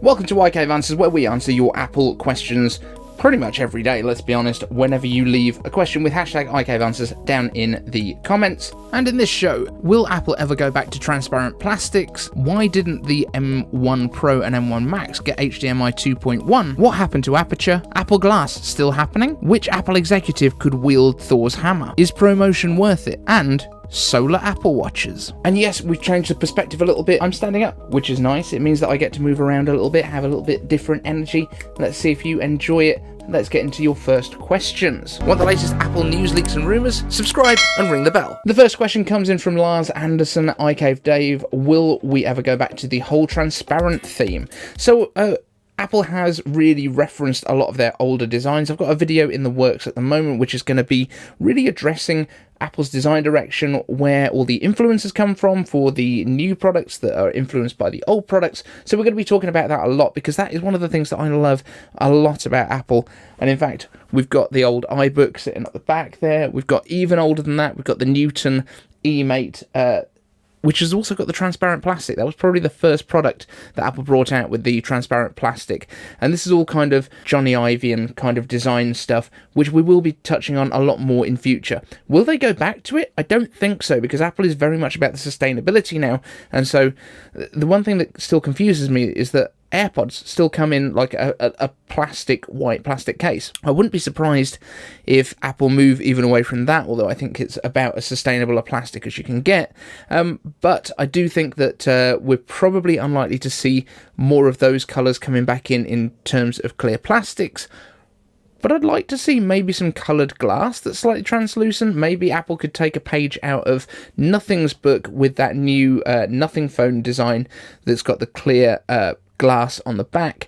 Welcome to iCave Answers, where we answer your Apple questions pretty much every day, let's be honest, whenever you leave a question with hashtag iCaveAnswers down in the comments. And in this show, will Apple ever go back to transparent plastics? Why didn't the M1 Pro and M1 Max get HDMI 2.1? What happened to Aperture? Apple Glass still happening? Which Apple executive could wield Thor's hammer? Is ProMotion worth it? And solar Apple Watches. And yes, we've changed the perspective a little bit. I'm standing up, which is nice. It means that I get to move around a little bit, have a little bit different energy. Let's see if you enjoy it. Let's get into your first questions. Want the latest Apple news, leaks and rumours? Subscribe and ring the bell. The first question comes in from Lars Andersen, iCaveDave. Will we ever go back to the whole transparent theme? So, Apple has really referenced a lot of their older designs. I've got a video in the works at the moment which is going to be really addressing Apple's design direction, where all the influences come from for the new products that are influenced by the old products. So we're going to be talking about that a lot, because that is one of the things that I love a lot about Apple. And in fact, we've got the old iBook sitting at the back there. We've got even older than that. We've got the Newton eMate, which has also got the transparent plastic. That was probably the first product that Apple brought out with the transparent plastic. And this is all kind of Johnny Ive kind of design stuff, which we will be touching on a lot more in future. Will they go back to it? I don't think so, because Apple is very much about the sustainability now. And so the one thing that still confuses me is that AirPods still come in like a white plastic case. I wouldn't be surprised if Apple move even away from that, although I think it's about as sustainable a plastic as you can get. But I do think that we're probably unlikely to see more of those colours coming back in terms of clear plastics. But I'd like to see maybe some coloured glass that's slightly translucent. Maybe Apple could take a page out of Nothing's book with that new Nothing phone design that's got the clear glass on the back.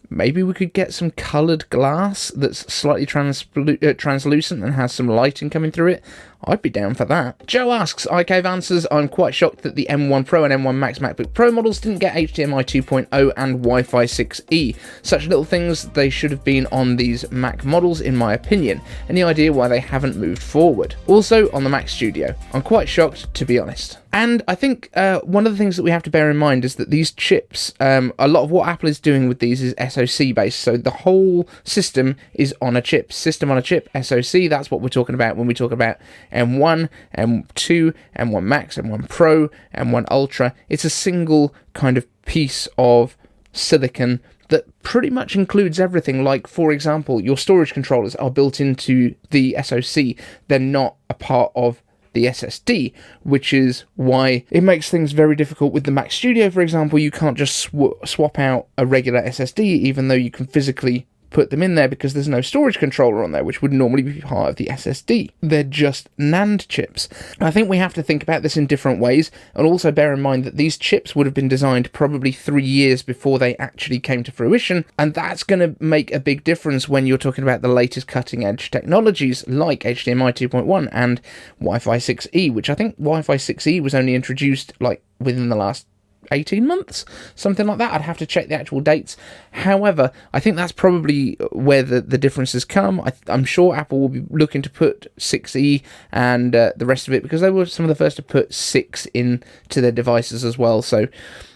Maybe we could get some coloured glass that's slightly translucent and has some lighting coming through it. I'd be down for that. Joe asks, iCave Answers, I'm quite shocked that the M1 Pro and M1 Max MacBook Pro models didn't get HDMI 2.0 and Wi-Fi 6E. Such little things, they should have been on these Mac models in my opinion. Any idea why they haven't moved forward? Also, on the Mac Studio. I'm quite shocked, to be honest. And I think one of the things that we have to bear in mind is that these chips, a lot of what Apple is doing with these is SoC based. So the whole system is on a chip. System on a chip, SoC, that's what we're talking about when we talk about M1, M2, M1 Max, M1 Pro, M1 Ultra. It's a single kind of piece of silicon that pretty much includes everything. Like, for example, your storage controllers are built into the SoC. They're not a part of the SSD, which is why it makes things very difficult with the Mac Studio, for example. You can't just swap out a regular SSD, even though you can physically put them in there, because there's no storage controller on there, which would normally be part of the SSD. They're just NAND chips. I think we have to think about this in different ways, and also bear in mind that these chips would have been designed probably 3 years before they actually came to fruition, and that's going to make a big difference when you're talking about the latest cutting edge technologies like HDMI 2.1 and Wi-Fi 6E, which I think Wi-Fi 6E was only introduced like within the last 18 months, something like that. I'd have to check the actual dates. However, I think that's probably where the differences come. I'm sure Apple will be looking to put 6E and the rest of it, because they were some of the first to put 6 into their devices as well. So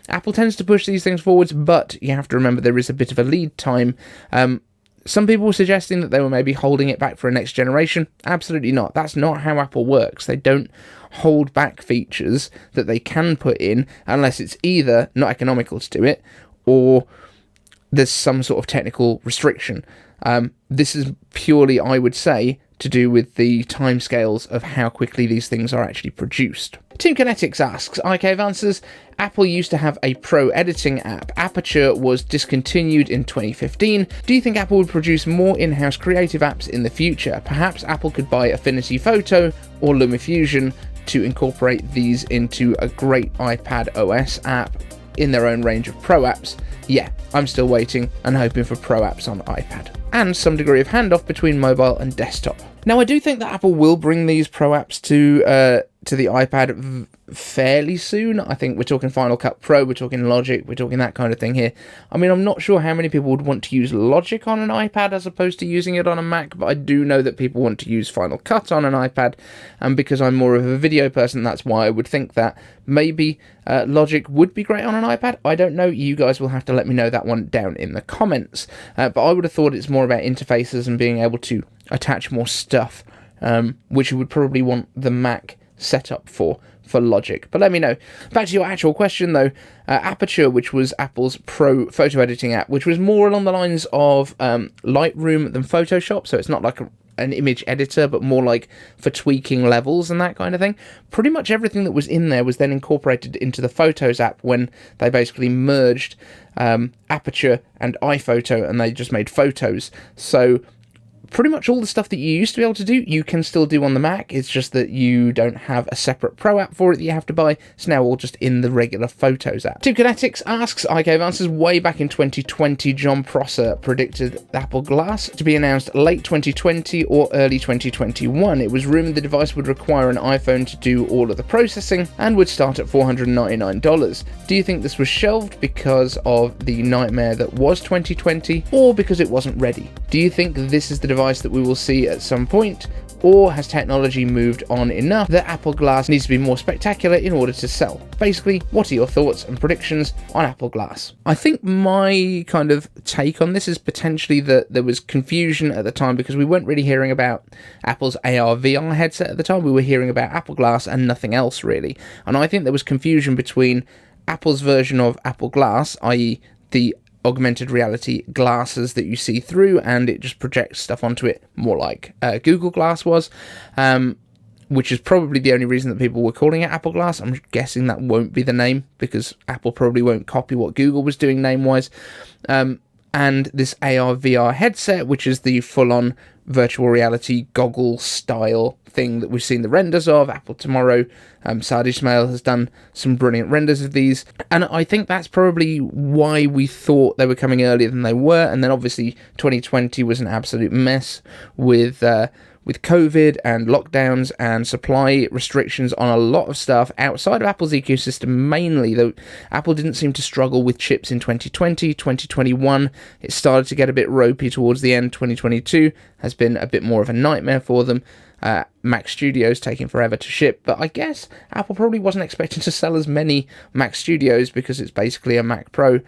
Apple tends to push these things forwards, but you have to remember there is a bit of a lead time. Some people were suggesting that they were maybe holding it back for a next generation. Absolutely not. That's not how Apple works. They don't hold back features that they can put in unless it's either not economical to do it or there's some sort of technical restriction. This is purely, I would say, to do with the timescales of how quickly these things are actually produced. Team Kinetix asks, iCave Answers, Apple used to have a pro editing app. Aperture was discontinued in 2015. Do you think Apple would produce more in-house creative apps in the future? Perhaps Apple could buy Affinity Photo or LumaFusion to incorporate these into a great iPadOS app in their own range of pro apps. Yeah, I'm still waiting and hoping for pro apps on iPad, and some degree of handoff between mobile and desktop. Now, I do think that Apple will bring these pro apps to the iPad fairly soon. I think we're talking Final Cut Pro, we're talking Logic, we're talking that kind of thing here. I mean, I'm not sure how many people would want to use Logic on an iPad as opposed to using it on a Mac, but I do know that people want to use Final Cut on an iPad, and because I'm more of a video person, that's why I would think that maybe Logic would be great on an iPad. I don't know, you guys will have to let me know that one down in the comments, but I would have thought it's more about interfaces and being able to attach more stuff, which you would probably want the Mac set up for Logic. But let me know. Back to your actual question though, Aperture, which was Apple's pro photo editing app, which was more along the lines of Lightroom than Photoshop, so it's not like an image editor, but more like for tweaking levels and that kind of thing. Pretty much everything that was in there was then incorporated into the Photos app when they basically merged Aperture and iPhoto, and they just made Photos. So pretty much all the stuff that you used to be able to do, you can still do on the Mac. It's just that you don't have a separate Pro app for it that you have to buy. It's now all just in the regular Photos app. Team Kinetix asks, iCave answers, way back in 2020, John Prosser predicted Apple Glass to be announced late 2020 or early 2021. It was rumored the device would require an iPhone to do all of the processing and would start at $499. Do you think this was shelved because of the nightmare that was 2020, or because it wasn't ready? Do you think this is the device that we will see at some point, or has technology moved on enough that Apple Glass needs to be more spectacular in order to sell? Basically, what are your thoughts and predictions on Apple Glass? I think my kind of take on this is potentially that there was confusion at the time because we weren't really hearing about Apple's AR VR headset at the time. We were hearing about Apple Glass and nothing else really. And I think there was confusion between Apple's version of Apple Glass, i.e. the augmented reality glasses that you see through, and it just projects stuff onto it more like Google Glass was, which is probably the only reason that people were calling it Apple Glass. I'm guessing that won't be the name because Apple probably won't copy what Google was doing name-wise. And this AR VR headset, which is the full-on virtual reality goggle style thing that we've seen the renders of. Apple Tomorrow, Saad Ismail has done some brilliant renders of these, and I think that's probably why we thought they were coming earlier than they were. And then obviously 2020 was an absolute mess with COVID and lockdowns and supply restrictions on a lot of stuff outside of Apple's ecosystem mainly, though Apple didn't seem to struggle with chips in 2020. 2021, it started to get a bit ropey towards the end. 2022 has been a bit more of a nightmare for them. Mac Studios taking forever to ship, but I guess Apple probably wasn't expecting to sell as many Mac Studios because it's basically a Mac Pro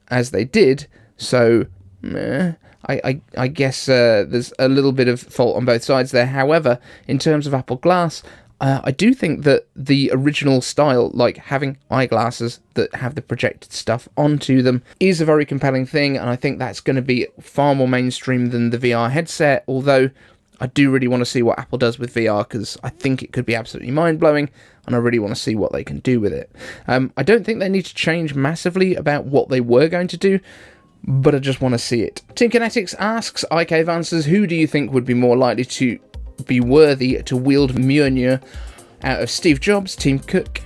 as they did, so I guess there's a little bit of fault on both sides there. However, in terms of Apple Glass, I do think that the original style, like having eyeglasses that have the projected stuff onto them, is a very compelling thing, and I think that's going to be far more mainstream than the VR headset, although I do really want to see what Apple does with VR, because I think it could be absolutely mind-blowing, and I really want to see what they can do with it. I don't think they need to change massively about what they were going to do, but I just want to see it. Team Kinetix asks, iCave answers, who do you think would be more likely to be worthy to wield Mjolnir out of Steve Jobs, Tim Cook,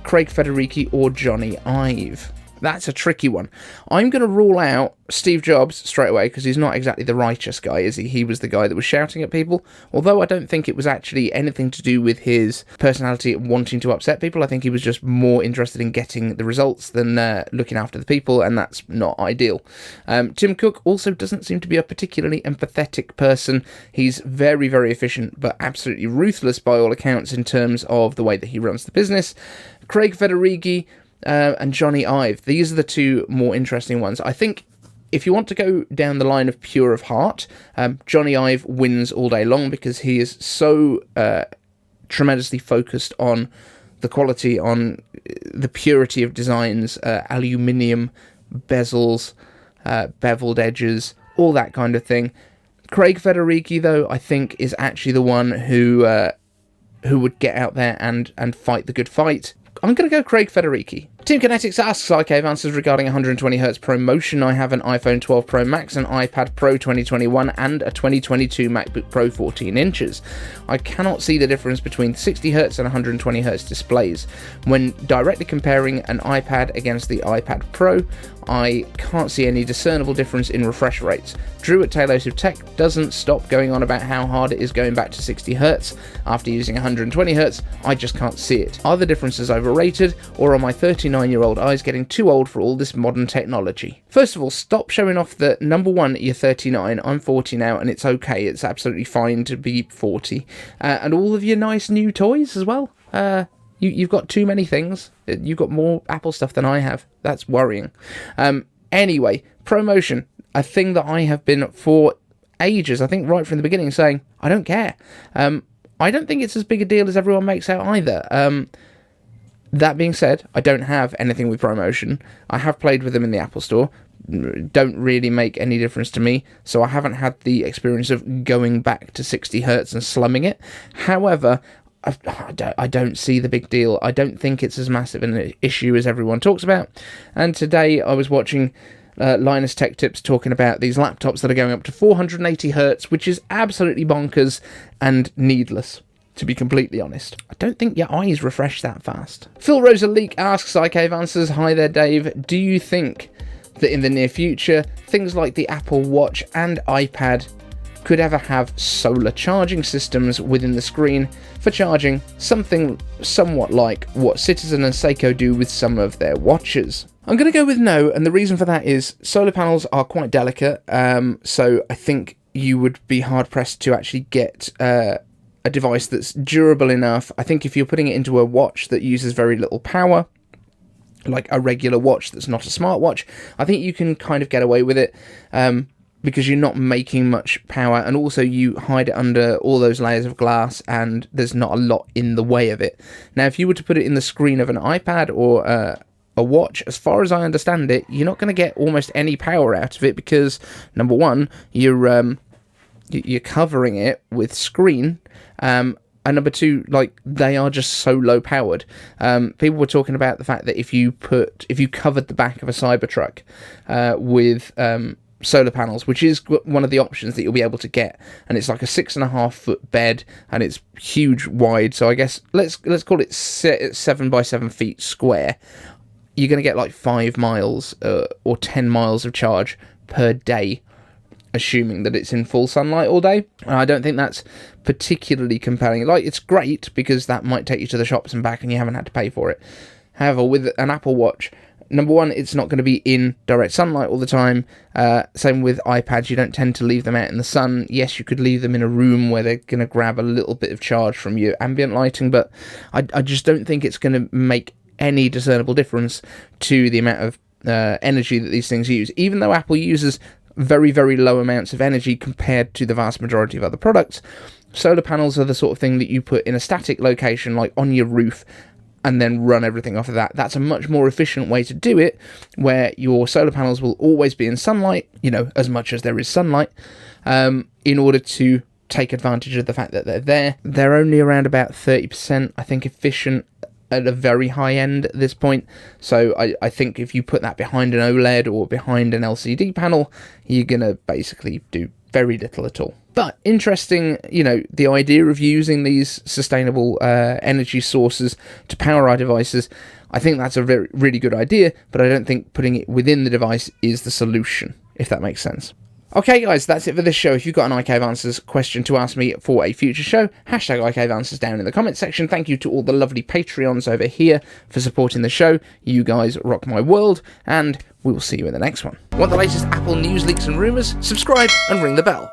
Craig Federighi, or Johnny Ive? That's a tricky one. I'm going to rule out Steve Jobs straight away because he's not exactly the righteous guy, is he? He was the guy that was shouting at people, although I don't think it was actually anything to do with his personality wanting to upset people. I think he was just more interested in getting the results than looking after the people, and that's not ideal. Tim Cook also doesn't seem to be a particularly empathetic person. He's very, very efficient, but absolutely ruthless by all accounts in terms of the way that he runs the business. Craig Federighi and Johnny Ive. These are the two more interesting ones. I think if you want to go down the line of pure of heart, Johnny Ive wins all day long because he is so tremendously focused on the quality, on the purity of designs, aluminium bezels, beveled edges, all that kind of thing. Craig Federighi, though, I think is actually the one who would get out there and fight the good fight. I'm going to go Craig Federighi. Team Kinetix asks, iCave answers regarding 120Hz ProMotion. I have an iPhone 12 Pro Max, an iPad Pro 2021, and a 2022 MacBook Pro 14 inches. I cannot see the difference between 60Hz and 120Hz displays. When directly comparing an iPad against the iPad Pro, I can't see any discernible difference in refresh rates. Drew at Talos of Tech doesn't stop going on about how hard it is going back to 60 Hz after using 120 Hz. I just can't see it. Are the differences overrated, or are my 39-year-old eyes getting too old for all this modern technology? First of all, stop showing off that, number one, you're 39, I'm 40 now, and it's okay, it's absolutely fine to be 40. And all of your nice new toys as well. You've got too many things. You've got more Apple stuff than I have. That's worrying. Anyway, ProMotion, a thing that I have been for ages, I think right from the beginning, saying, I don't care. I don't think it's as big a deal as everyone makes out either. That being said, I don't have anything with ProMotion. I have played with them in the Apple Store. Don't really make any difference to me, so I haven't had the experience of going back to 60 Hz and slumming it. However, I don't see the big deal. I don't think it's as massive an issue as everyone talks about. And today I was watching Linus Tech Tips talking about these laptops that are going up to 480 Hz, which is absolutely bonkers and needless, to be completely honest. I don't think your eyes refresh that fast. Phil Rosaleek asks, iCave Answers, hi there Dave, do you think that in the near future things like the Apple Watch and iPad could ever have solar charging systems within the screen for charging, something somewhat like what Citizen and Seiko do with some of their watches? I'm going to go with no, and the reason for that is solar panels are quite delicate, so I think you would be hard-pressed to actually get a device that's durable enough. I think if you're putting it into a watch that uses very little power, like a regular watch that's not a smartwatch, I think you can kind of get away with it, because you're not making much power, and also you hide it under all those layers of glass and there's not a lot in the way of it. Now, if you were to put it in the screen of an iPad or a watch, as far as I understand it, you're not going to get almost any power out of it because, number one, you're covering it with screen, and number two, like, they are just so low powered. People were talking about the fact that if you covered the back of a Cybertruck with solar panels, which is one of the options that you'll be able to get, and it's like a 6.5 foot bed, and it's huge wide, so I guess let's call it 7 by 7 feet square. You're going to get like 5 miles or 10 miles of charge per day, assuming that it's in full sunlight all day. And I don't think that's particularly compelling. Like, it's great because that might take you to the shops and back and you haven't had to pay for it. However, with an Apple Watch, number one, it's not going to be in direct sunlight all the time. Same with iPads, you don't tend to leave them out in the sun. Yes, you could leave them in a room where they're going to grab a little bit of charge from your ambient lighting, but I just don't think it's going to make any discernible difference to the amount of energy that these things use. Even though Apple uses very, very low amounts of energy compared to the vast majority of other products, solar panels are the sort of thing that you put in a static location, like on your roof, and then run everything off of that. That's a much more efficient way to do it, where your solar panels will always be in sunlight, you know, as much as there is sunlight, in order to take advantage of the fact that they're there. They're only around about 30%, I think, efficient at a very high end at this point, so I think if you put that behind an OLED or behind an LCD panel, you're gonna basically do very little at all. But interesting, you know, the idea of using these sustainable energy sources to power our devices, I think that's a really good idea, but I don't think putting it within the device is the solution, if that makes sense. Okay guys, that's it for this show. If you've got an iCave Answers question to ask me for a future show, hashtag iCave Answers down in the comments section. Thank you to all the lovely Patreons over here for supporting the show. You guys rock my world, and we will see you in the next one. Want the latest Apple news, leaks and rumours? Subscribe and ring the bell.